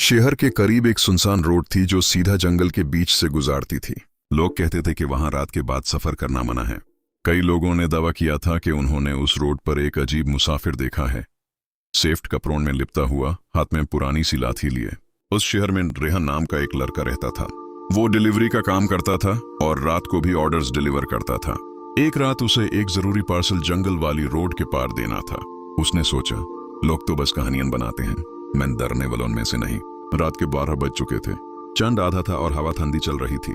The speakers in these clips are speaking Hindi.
शहर के करीब एक सुनसान रोड थी जो सीधा जंगल के बीच से गुजारती थी। लोग कहते थे कि वहां रात के बाद सफर करना मना है। कई लोगों ने दावा किया था कि उन्होंने उस रोड पर एक अजीब मुसाफिर देखा है, सेफ्ट कपड़ों में लिपटा हुआ, हाथ में पुरानी सी लाठी लिए। उस शहर में रेहान नाम का एक लड़का रहता था। वो डिलीवरी का काम करता था और रात को भी ऑर्डर्स डिलीवर करता था। एक रात उसे एक जरूरी पार्सल जंगल वाली रोड के पार देना था। उसने सोचा, लोग तो बस कहानियां बनाते हैं, मैं डरने वालों में से नहीं। रात के 12 बज चुके थे, चंद आधा था और हवा ठंडी चल रही थी।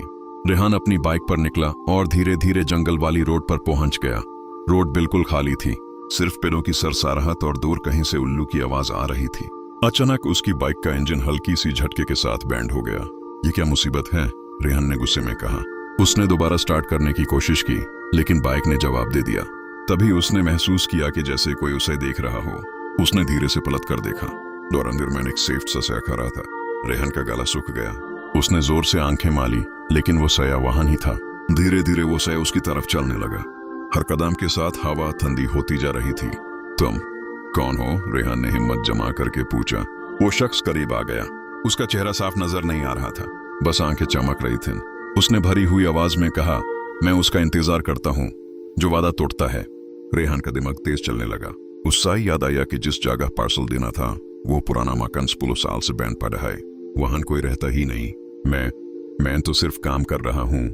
रेहान अपनी बाइक पर निकला और धीरे धीरे जंगल वाली रोड पर पहुंच गया। रोड बिल्कुल खाली थी, सिर्फ पेड़ों की सरसराहट और दूर कहीं से उल्लू की आवाज आ रही थी। अचानक उसकी बाइक का इंजन हल्की सी झटके के साथ बैंड हो गया। ये क्या मुसीबत है, रेहान ने गुस्से में कहा। उसने दोबारा स्टार्ट करने की कोशिश की, लेकिन बाइक ने जवाब दे दिया। तभी उसने महसूस किया कि जैसे कोई उसे देख रहा हो। उसने धीरे से पलट कर देखा, और अंदर में एक सेफ्ट सा साया खड़ा था। रेहान का गला सूख गया। उसने जोर से आंखें माली, लेकिन वो साया वहां ही था। धीरे धीरे वो साया उसकी तरफ चलने लगा। हर कदम के साथ हवा ठंडी होती जा रही थी। तुम कौन हो? रेहान ने हिम्मत जमा करके पूछा। वो शख्स करीब आ गया। उसका चेहरा साफ नजर नहीं आ रहा था, बस आंखें चमक रही थीं। उसने भरी हुई आवाज में कहा, मैं उसका इंतजार करता हूँ जो वादा तोड़ता है। रेहान का दिमाग तेज चलने लगा। उससे याद आया कि जिस जगह पार्सल देना था वो पुराना मकान 16 साल से बैंड पड़ा है। वहां कोई रहता ही नहीं। मैं तो सिर्फ काम कर रहा हूँ,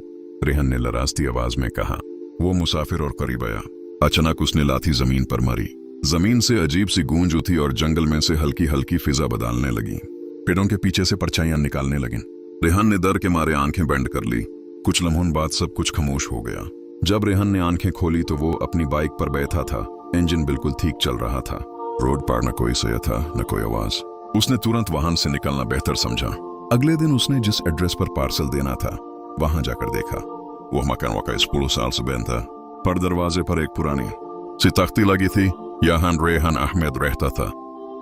रेहान ने लराजती आवाज में कहा। वो मुसाफिर और करीब आया। अचानक उसने लाठी जमीन पर मारी। जमीन से अजीब सी गूंज उठी और जंगल में से हल्की हल्की फिजा बदलने लगी। पेड़ों के पीछे से परछाइयां निकालने लगी। रेहान ने डर के मारे आंखें बंद कर ली। कुछ लम्हों बाद सब कुछ खामोश हो गया। जब रेहान ने आंखें खोली तो वो अपनी बाइक पर बैठा था। इंजन बिल्कुल ठीक चल रहा था। रोड पर न कोई साया था, न कोई आवाज। उसने तुरंत वाहन से निकलना बेहतर समझा। अगले दिन उसने जिस एड्रेस पर पार्सल देना था वहां जाकर देखा। वो मकान वाकई 16 साल से बंद था। पर दरवाजे पर एक पुरानी सी तख्ती लगी थी। यहाँ रेहान अहमद रहता था।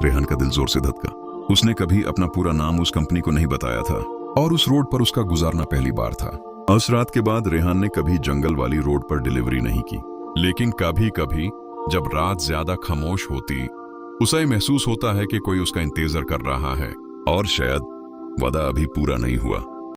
रेहान का दिल जोर से धड़का। उसने कभी अपना पूरा नाम उस कंपनी को नहीं बताया था और उस रोड पर उसका गुजारना पहली बार था। उस रात के बाद रेहान ने कभी जंगल वाली रोड पर डिलीवरी नहीं की। लेकिन कभी कभी जब रात ज्यादा खामोश होती, उसे महसूस होता है कि कोई उसका इंतजार कर रहा है और शायद वादा अभी पूरा नहीं हुआ।